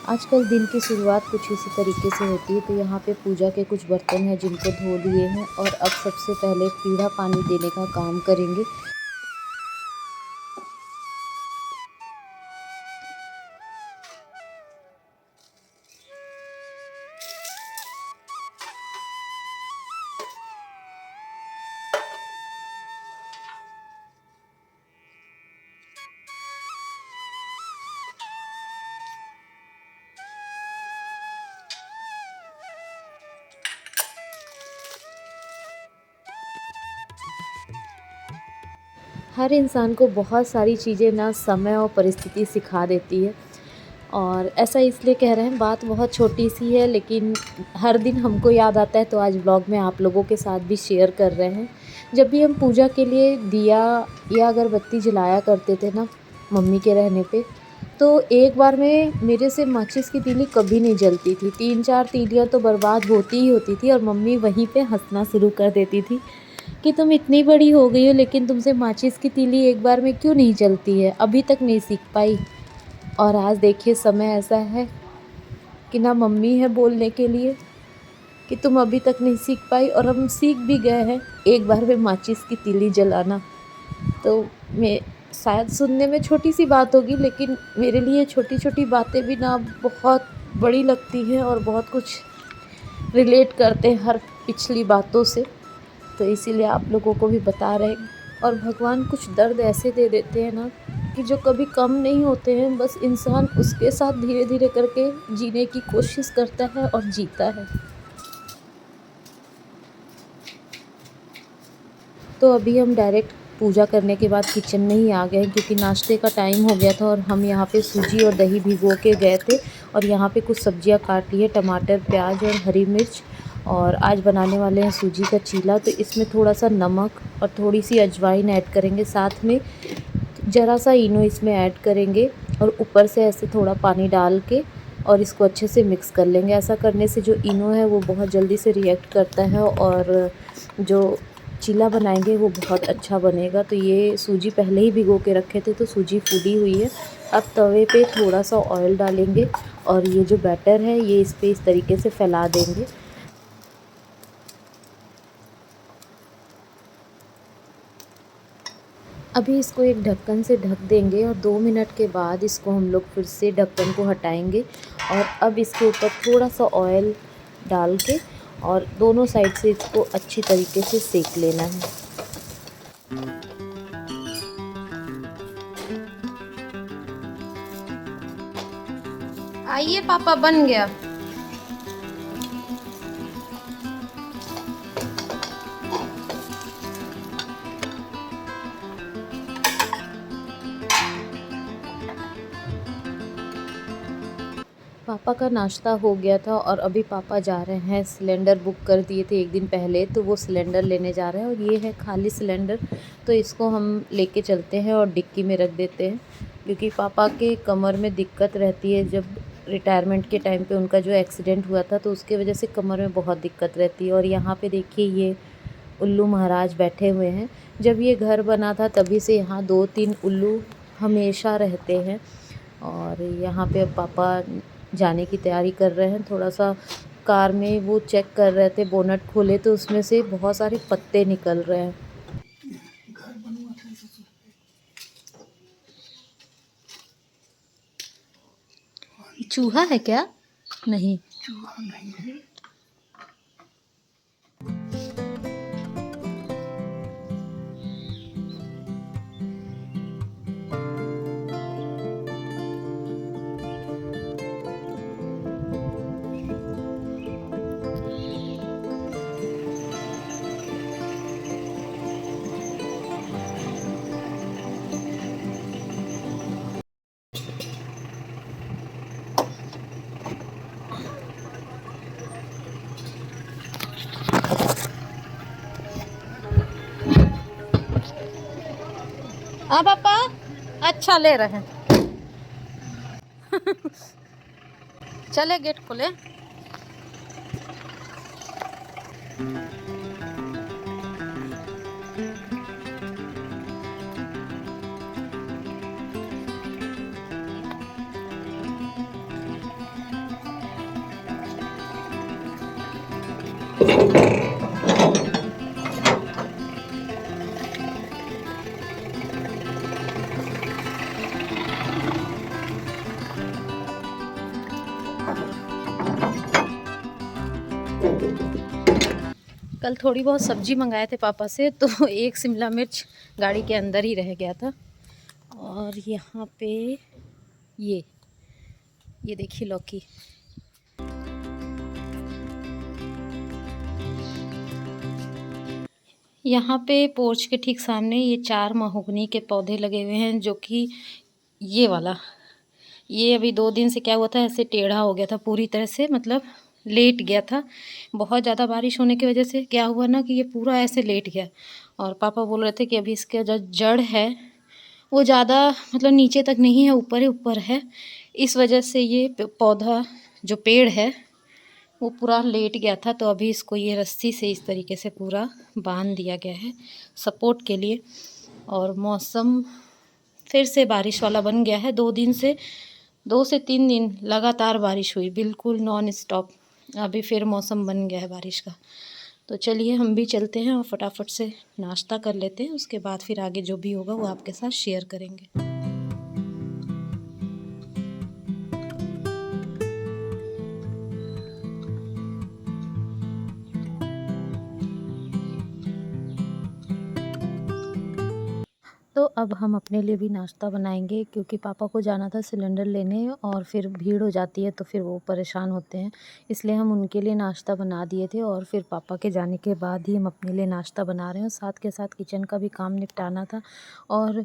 आजकल दिन की शुरुआत कुछ इसी तरीके से होती है। तो यहाँ पे पूजा के कुछ बर्तन हैं जिनको धो लिए हैं और अब सबसे पहले पीढ़ा पानी देने का काम करेंगे। हर इंसान को बहुत सारी चीज़ें ना समय और परिस्थिति सिखा देती है। और ऐसा इसलिए कह रहे हैं, बात बहुत छोटी सी है लेकिन हर दिन हमको याद आता है, तो आज ब्लॉग में आप लोगों के साथ भी शेयर कर रहे हैं। जब भी हम पूजा के लिए दिया या अगरबत्ती जलाया करते थे ना मम्मी के रहने पे, तो एक बार में मेरे से माचिस की तीली कभी नहीं जलती थी। 3-4 तीलियाँ तो बर्बाद होती ही होती थी और मम्मी वहीं पे हंसना शुरू कर देती थी कि तुम इतनी बड़ी हो गई हो लेकिन तुमसे माचिस की तीली एक बार में क्यों नहीं जलती है, अभी तक नहीं सीख पाई। और आज देखिए समय ऐसा है कि ना मम्मी है बोलने के लिए कि तुम अभी तक नहीं सीख पाई, और हम सीख भी गए हैं एक बार में माचिस की तीली जलाना। तो मैं शायद सुनने में छोटी सी बात होगी लेकिन मेरे लिए छोटी छोटी बातें भी ना बहुत बड़ी लगती हैं और बहुत कुछ रिलेट करते हैं हर पिछली बातों से। तो इसीलिए आप लोगों को भी बता रहे हैं। और भगवान कुछ दर्द ऐसे दे देते हैं ना कि जो कभी कम नहीं होते हैं, बस इंसान उसके साथ धीरे धीरे करके जीने की कोशिश करता है और जीता है। तो अभी हम डायरेक्ट पूजा करने के बाद किचन में ही आ गए क्योंकि नाश्ते का टाइम हो गया था और हम यहाँ पे सूजी और दही भिगो के गए थे। और यहाँ पे कुछ सब्जियाँ काट ली है, टमाटर, प्याज और हरी मिर्च। और आज बनाने वाले हैं सूजी का चीला। तो इसमें थोड़ा सा नमक और थोड़ी सी अजवाइन ऐड करेंगे, साथ में ज़रा सा इनो इसमें ऐड करेंगे और ऊपर से ऐसे थोड़ा पानी डाल के और इसको अच्छे से मिक्स कर लेंगे। ऐसा करने से जो इनो है वो बहुत जल्दी से रिएक्ट करता है और जो चीला बनाएंगे वो बहुत अच्छा बनेगा। तो ये सूजी पहले ही भिगो के रखे थे तो सूजी फूली हुई है। अब तवे पे थोड़ा सा ऑयल डालेंगे और ये जो बैटर है ये इस पे इस तरीके से फैला देंगे। अभी इसको एक ढक्कन से ढक देंगे और 2 मिनट के बाद इसको हम लोग फिर से ढक्कन को हटाएंगे। और अब इसके ऊपर थोड़ा सा ऑयल डाल के और दोनों साइड से इसको अच्छी तरीके से सेक लेना है। आइए पापा, बन गया। पापा का नाश्ता हो गया था और अभी पापा जा रहे हैं, सिलेंडर बुक कर दिए थे एक दिन पहले, तो वो सिलेंडर लेने जा रहे हैं। और ये है खाली सिलेंडर, तो इसको हम लेके चलते हैं और डिक्की में रख देते हैं क्योंकि पापा के कमर में दिक्कत रहती है। जब रिटायरमेंट के टाइम पे उनका जो एक्सीडेंट हुआ था तो उसके वजह से कमर में बहुत दिक्कत रहती है। और यहाँ पे देखिए ये उल्लू महाराज बैठे हुए हैं। जब ये घर बना था तभी से यहाँ 2-3 उल्लू हमेशा रहते हैं। और यहाँ पे अब पापा जाने की तैयारी कर रहे हैं। थोड़ा सा कार में वो चेक कर रहे थे, बोनट खोले तो उसमें से बहुत सारे पत्ते निकल रहे हैं। चूहा है क्या? नहीं। हाँ पापा, अच्छा ले रहे हैं। चले गेट खोले। कल थोड़ी बहुत सब्जी मंगाए थे पापा से, तो एक शिमला मिर्च गाड़ी के अंदर ही रह गया था। और यहाँ पे ये देखिए लौकी। यहाँ पे पोर्च के ठीक सामने ये 4 महोगनी के पौधे लगे हुए हैं, जो कि ये वाला, ये अभी 2 दिन से क्या हुआ था, ऐसे टेढ़ा हो गया था पूरी तरह से, मतलब लेट गया था। बहुत ज़्यादा बारिश होने की वजह से क्या हुआ ना कि ये पूरा ऐसे लेट गया। और पापा बोल रहे थे कि अभी इसका जो जड़ है वो ज़्यादा मतलब नीचे तक नहीं है, ऊपर ही ऊपर है। इस वजह से ये पौधा जो पेड़ है वो पूरा लेट गया था। तो अभी इसको ये रस्सी से इस तरीके से पूरा बांध दिया गया है सपोर्ट के लिए। और मौसम फिर से बारिश वाला बन गया है। 2 से 3 दिन लगातार बारिश हुई, बिल्कुल नॉन स्टॉप। अभी फिर मौसम बन गया है बारिश का। तो चलिए हम भी चलते हैं और फटाफट से नाश्ता कर लेते हैं, उसके बाद फिर आगे जो भी होगा वो आपके साथ शेयर करेंगे। तो अब हम अपने लिए भी नाश्ता बनाएंगे, क्योंकि पापा को जाना था सिलेंडर लेने और फिर भीड़ हो जाती है तो फिर वो परेशान होते हैं। इसलिए हम उनके लिए नाश्ता बना दिए थे और फिर पापा के जाने के बाद ही हम अपने लिए नाश्ता बना रहे हैं। साथ के साथ किचन का भी काम निपटाना था और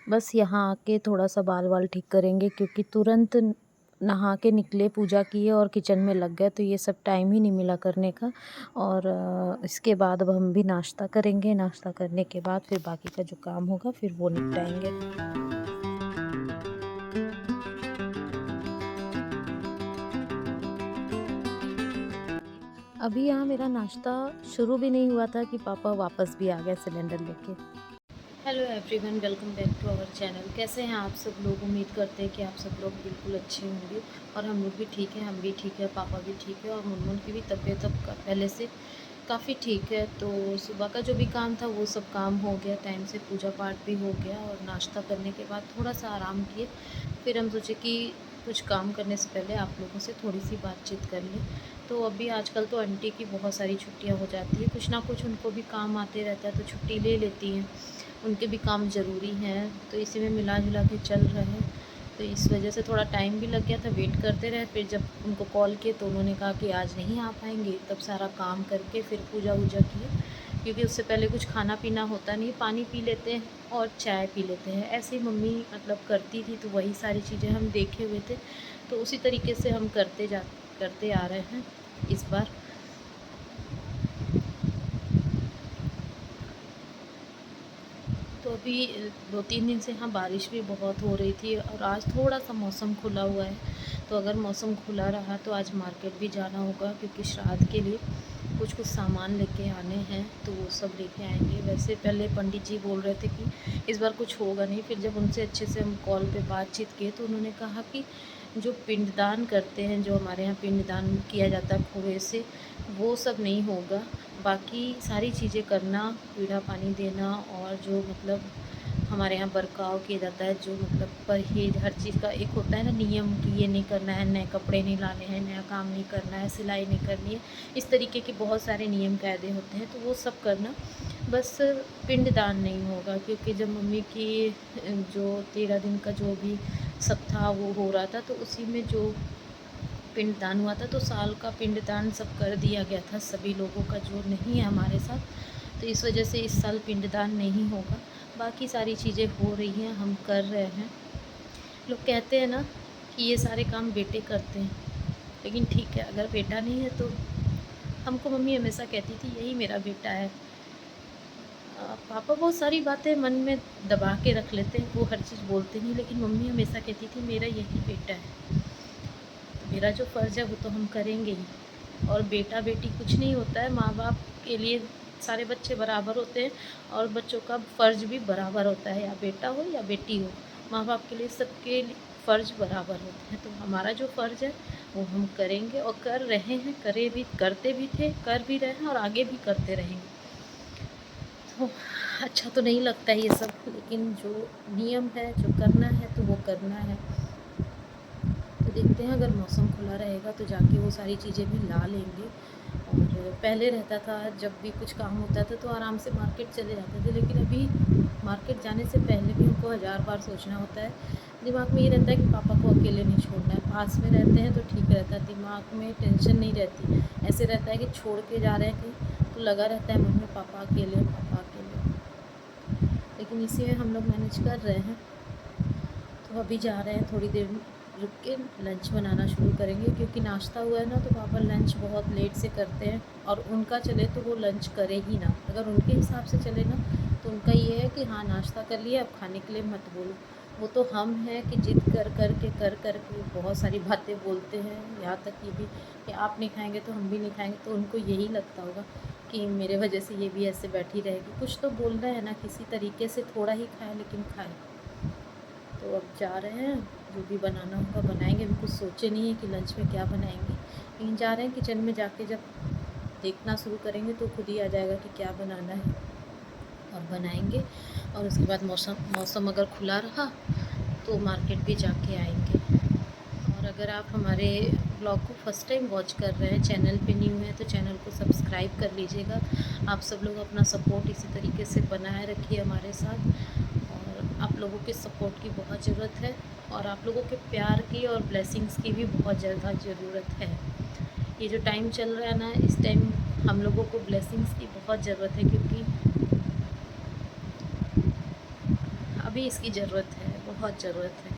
बस यहाँ आके थोड़ा सा बाल वाल ठीक करेंगे, क्योंकि तुरंत नहा के निकले, पूजा किए और किचन में लग गए, तो ये सब टाइम ही नहीं मिला करने का। और इसके बाद अब हम भी नाश्ता करेंगे। नाश्ता करने के बाद फिर बाकी का जो काम होगा फिर वो निपटाएंगे। अभी यहाँ मेरा नाश्ता शुरू भी नहीं हुआ था कि पापा वापस भी आ गए सिलेंडर लेके। Hello everyone, welcome back to our channel. कैसे हैं आप सब लोग? उम्मीद करते हैं कि आप सब लोग बिल्कुल अच्छे होंगे और हम लोग भी ठीक हैं। हम भी ठीक है, पापा भी ठीक है और मुनमुन की भी तबीयत अब पहले से काफ़ी ठीक है। तो सुबह का जो भी काम था वो सब काम हो गया, टाइम से पूजा पाठ भी हो गया और नाश्ता करने के बाद थोड़ा सा आराम किए। फिर हम सोचे कि कुछ काम करने से पहले आप लोगों से थोड़ी सी बातचीत कर लें। तो अभी आजकल तो आंटी की बहुत सारी छुट्टियाँ हो जाती है, कुछ ना कुछ उनको भी काम आते रहता है तो छुट्टी ले लेती हैं। उनके भी काम ज़रूरी हैं, तो इसी में मिला जुला के चल रहे हैं। तो इस वजह से थोड़ा टाइम भी लग गया था, वेट करते रहे। फिर जब उनको कॉल किए तो उन्होंने कहा कि आज नहीं आ पाएंगे। तब सारा काम करके फिर पूजा वूजा किए, क्योंकि उससे पहले कुछ खाना पीना होता नहीं, पानी पी लेते हैं और चाय पी लेते हैं। ऐसे ही मम्मी मतलब करती थी, तो वही सारी चीज़ें हम देखे हुए थे, तो उसी तरीके से हम करते आ रहे हैं इस बार। तो अभी 2-3 दिन से यहाँ बारिश भी बहुत हो रही थी और आज थोड़ा सा मौसम खुला हुआ है। तो अगर मौसम खुला रहा तो आज मार्केट भी जाना होगा, क्योंकि श्राद्ध के लिए कुछ सामान लेके आने हैं, तो वो सब लेके आएंगे। वैसे पहले पंडित जी बोल रहे थे कि इस बार कुछ होगा नहीं, फिर जब उनसे अच्छे से हम कॉल पे बातचीत किए तो उन्होंने कहा कि जो पिंडदान करते हैं, जो हमारे यहाँ पिंडदान किया जाता है कुएँ से, वो सब नहीं होगा। बाकी सारी चीज़ें करना, पीढ़ा पानी देना और जो मतलब हमारे यहाँ बर्ताव किया जाता है, जो मतलब परहेज, हर चीज़ का एक होता है ना नियम कि ये नहीं करना है, नए कपड़े नहीं लाने हैं, नया काम नहीं करना है, सिलाई नहीं करनी है, इस तरीके के बहुत सारे नियम कायदे होते हैं, तो वो सब करना। बस पिंडदान नहीं होगा, क्योंकि जब मम्मी की जो 13 दिन का जो भी सब था वो हो रहा था, तो उसी में जो पिंडदान हुआ था, तो साल का पिंडदान सब कर दिया गया था सभी लोगों का जो नहीं है हमारे साथ। तो इस वजह से इस साल पिंडदान नहीं होगा। बाकी सारी चीज़ें हो रही हैं, हम कर रहे हैं। लोग कहते हैं ना कि ये सारे काम बेटे करते हैं, लेकिन ठीक है, अगर बेटा नहीं है तो हमको मम्मी हमेशा कहती थी यही मेरा बेटा है। पापा बहुत सारी बातें मन में दबा के रख लेते हैं, वो हर चीज़ बोलते नहीं, लेकिन मम्मी हमेशा कहती थी मेरा यही बेटा है। मेरा जो फ़र्ज़ है वो तो हम करेंगे ही। और बेटा बेटी कुछ नहीं होता है, माँ बाप के लिए सारे बच्चे बराबर होते हैं और बच्चों का फ़र्ज़ भी बराबर होता है, या बेटा हो या बेटी हो, माँ बाप के लिए सबके फ़र्ज़ बराबर होते हैं। तो हमारा जो फ़र्ज़ है वो हम करेंगे और कर रहे हैं, करते भी थे, कर भी रहे हैं और आगे भी करते रहेंगे। तो अच्छा तो नहीं लगता है ये सब, लेकिन जो नियम है, जो करना है तो वो करना है। तो देखते हैं, अगर मौसम खुला रहेगा तो जाके वो सारी चीज़ें भी ला लेंगे और पहले रहता था जब भी कुछ काम होता था तो आराम से मार्केट चले जाते थे, लेकिन अभी मार्केट जाने से पहले भी हमको 1000 बार सोचना होता है। दिमाग में ये रहता है कि पापा को अकेले नहीं छोड़ना है, पास में रहते हैं तो ठीक रहता है, दिमाग में टेंशन नहीं रहती। ऐसे रहता है कि छोड़ के जा रहे हैं कहीं तो लगा रहता है मन में पापा अकेले, पापा अकेले। लेकिन इसी में हम लोग मैनेज कर रहे हैं। तो अभी जा रहे हैं, थोड़ी देर रुक के लंच बनाना शुरू करेंगे, क्योंकि नाश्ता हुआ है ना तो पापा लंच बहुत लेट से करते हैं, और उनका चले तो वो लंच करे ही ना। अगर उनके हिसाब से चले ना तो उनका ये है कि हाँ नाश्ता कर लिया, अब खाने के लिए मत बोलो। वो तो हम हैं कि जिद कर के बहुत सारी बातें बोलते हैं, यहाँ तक ये भी कि आप नहीं खाएंगे तो हम भी नहीं खाएंगे। तो उनको यही लगता होगा कि मेरे वजह से ये भी ऐसे बैठी रहेगी। कुछ तो बोल रहे हैं ना, किसी तरीके से थोड़ा ही खाए लेकिन खाए। तो अब जा रहे हैं, जो भी बनाना होगा बनाएंगे। अभी कुछ सोचे नहीं है कि लंच में क्या बनाएंगे, लेकिन जा रहे हैं किचन में। जाके जब देखना शुरू करेंगे तो खुद ही आ जाएगा कि क्या बनाना है, और बनाएंगे। और उसके बाद मौसम अगर खुला रहा तो मार्केट भी जाके आएंगे। और अगर आप हमारे ब्लॉग को फर्स्ट टाइम वॉच कर रहे हैं, चैनल पे न्यू है तो चैनल को सब्सक्राइब कर लीजिएगा। आप सब लोग अपना सपोर्ट इसी तरीके से बनाए रखिए हमारे साथ, और आप लोगों के सपोर्ट की बहुत ज़रूरत है, और आप लोगों के प्यार की और ब्लेसिंग्स की भी बहुत ज़्यादा ज़रूरत है। ये जो टाइम चल रहा है ना, इस टाइम हम लोगों को ब्लेसिंग्स की बहुत ज़रूरत है, क्योंकि अभी इसकी ज़रूरत है, बहुत ज़रूरत है।